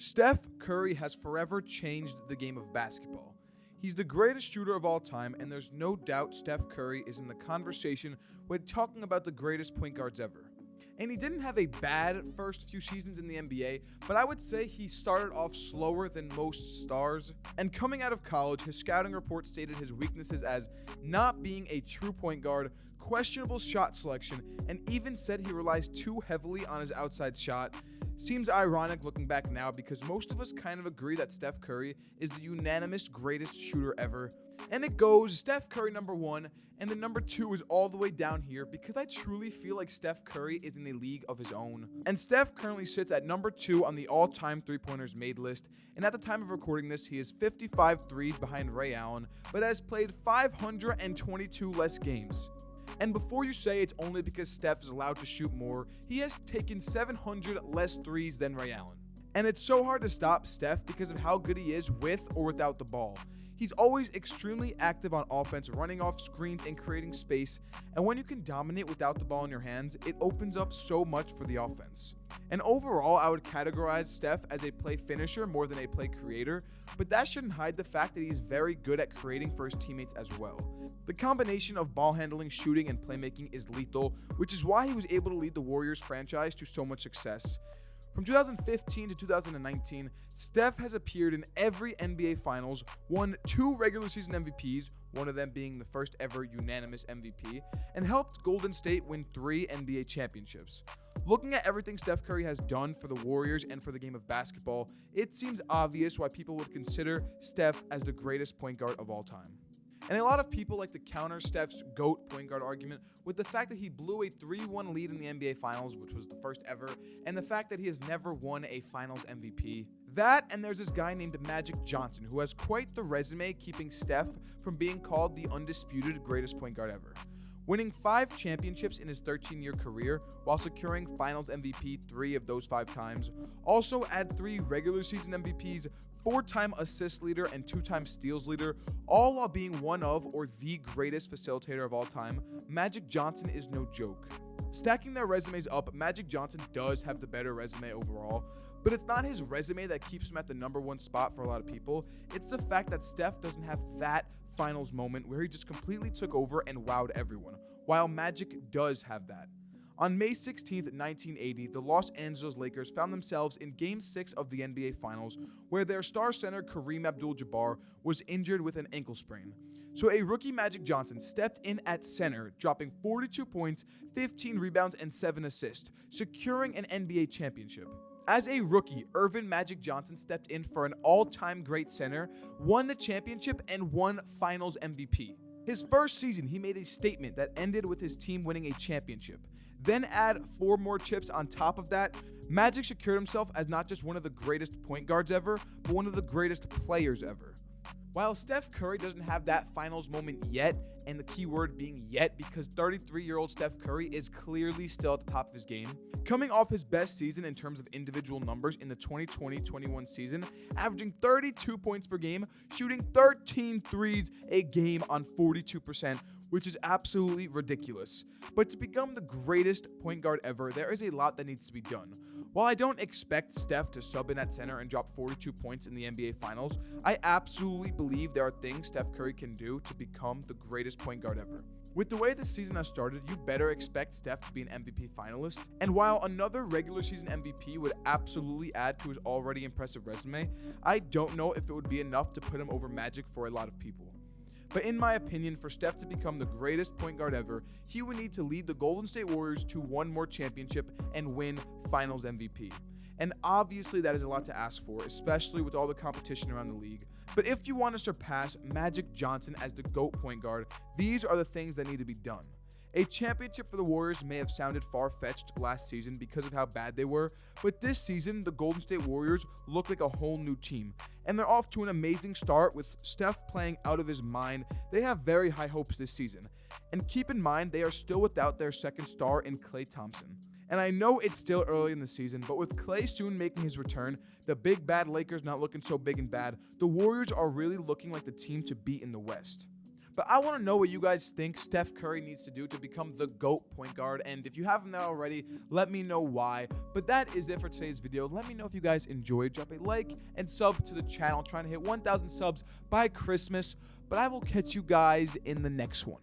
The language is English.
Steph Curry has forever changed the game of basketball. He's the greatest shooter of all time, and there's no doubt Steph Curry is in the conversation when talking about the greatest point guards ever. And he didn't have a bad first few seasons in the NBA, but I would say he started off slower than most stars. And coming out of college, his scouting report stated his weaknesses as not being a true point guard, questionable shot selection, and even said he relies too heavily on his outside shot. Seems ironic looking back now because most of us kind of agree that Steph Curry is the unanimous greatest shooter ever. And it goes Steph Curry number 1, and the number 2 is all the way down here because I truly feel like Steph Curry is in a league of his own. And Steph currently sits at number 2 on the all-time three-pointers made list, and at the time of recording this, he is 55 threes behind Ray Allen, but has played 522 less games. And before you say it's only because Steph is allowed to shoot more, he has taken 700 less threes than Ray Allen. And it's so hard to stop Steph because of how good he is with or without the ball. He's always extremely active on offense, running off screens and creating space. And when you can dominate without the ball in your hands, it opens up so much for the offense. And overall, I would categorize Steph as a play finisher more than a play creator, but that shouldn't hide the fact that he's very good at creating for his teammates as well. The combination of ball handling, shooting, and playmaking is lethal, which is why he was able to lead the Warriors franchise to so much success. From 2015 to 2019, Steph has appeared in every NBA Finals, won 2 regular season MVPs, one of them being the first ever unanimous MVP, and helped Golden State win 3 NBA championships. Looking at everything Steph Curry has done for the Warriors and for the game of basketball, it seems obvious why people would consider Steph as the greatest point guard of all time. And a lot of people like to counter Steph's GOAT point guard argument with the fact that he blew a 3-1 lead in the NBA Finals, which was the first ever, and the fact that he has never won a Finals MVP. That, and there's this guy named Magic Johnson, who has quite the resume keeping Steph from being called the undisputed greatest point guard ever. Winning 5 championships in his 13-year career while securing Finals MVP 3 of those 5 times. Also add 3 regular season MVPs, 4-time assist leader and 2-time steals leader, all while being one of or the greatest facilitator of all time. Magic Johnson is no joke. Stacking their resumes up, Magic Johnson does have the better resume overall, but it's not his resume that keeps him at the number 1 spot for a lot of people. It's the fact that Steph doesn't have that finals moment where he just completely took over and wowed everyone, while Magic does have that. On May 16, 1980, the Los Angeles Lakers found themselves in Game 6 of the NBA Finals, where their star center Kareem Abdul-Jabbar was injured with an ankle sprain. So a rookie Magic Johnson stepped in at center, dropping 42 points, 15 rebounds, and 7 assists, securing an NBA championship. As a rookie, Earvin Magic Johnson stepped in for an all-time great center, won the championship, and won Finals MVP. His first season, he made a statement that ended with his team winning a championship. Then add 4 more chips on top of that, Magic secured himself as not just one of the greatest point guards ever, but one of the greatest players ever. While Steph Curry doesn't have that finals moment yet, and the key word being yet because 33-year-old Steph Curry is clearly still at the top of his game, coming off his best season in terms of individual numbers in the 2020-21 season, averaging 32 points per game, shooting 13 threes a game on 42%, which is absolutely ridiculous. But to become the greatest point guard ever, there is a lot that needs to be done. While I don't expect Steph to sub in at center and drop 42 points in the NBA Finals, I absolutely believe there are things Steph Curry can do to become the greatest point guard ever. With the way this season has started, you better expect Steph to be an MVP finalist. And while another regular season MVP would absolutely add to his already impressive resume, I don't know if it would be enough to put him over Magic for a lot of people. But in my opinion, for Steph to become the greatest point guard ever, he would need to lead the Golden State Warriors to one more championship and win Finals MVP. And obviously that is a lot to ask for, especially with all the competition around the league. But if you want to surpass Magic Johnson as the GOAT point guard, these are the things that need to be done. A championship for the Warriors may have sounded far-fetched last season because of how bad they were, but this season, the Golden State Warriors look like a whole new team. And they're off to an amazing start with Steph playing out of his mind. They have very high hopes this season. And keep in mind, they are still without their second star in Klay Thompson. And I know it's still early in the season, but with Klay soon making his return, the big bad Lakers not looking so big and bad, the Warriors are really looking like the team to beat in the West. But I want to know what you guys think Steph Curry needs to do to become the GOAT point guard. And if you haven't that already, let me know why. But that is it for today's video. Let me know if you guys enjoyed. Drop a like and sub to the channel. Trying to hit 1,000 subs by Christmas. But I will catch you guys in the next one.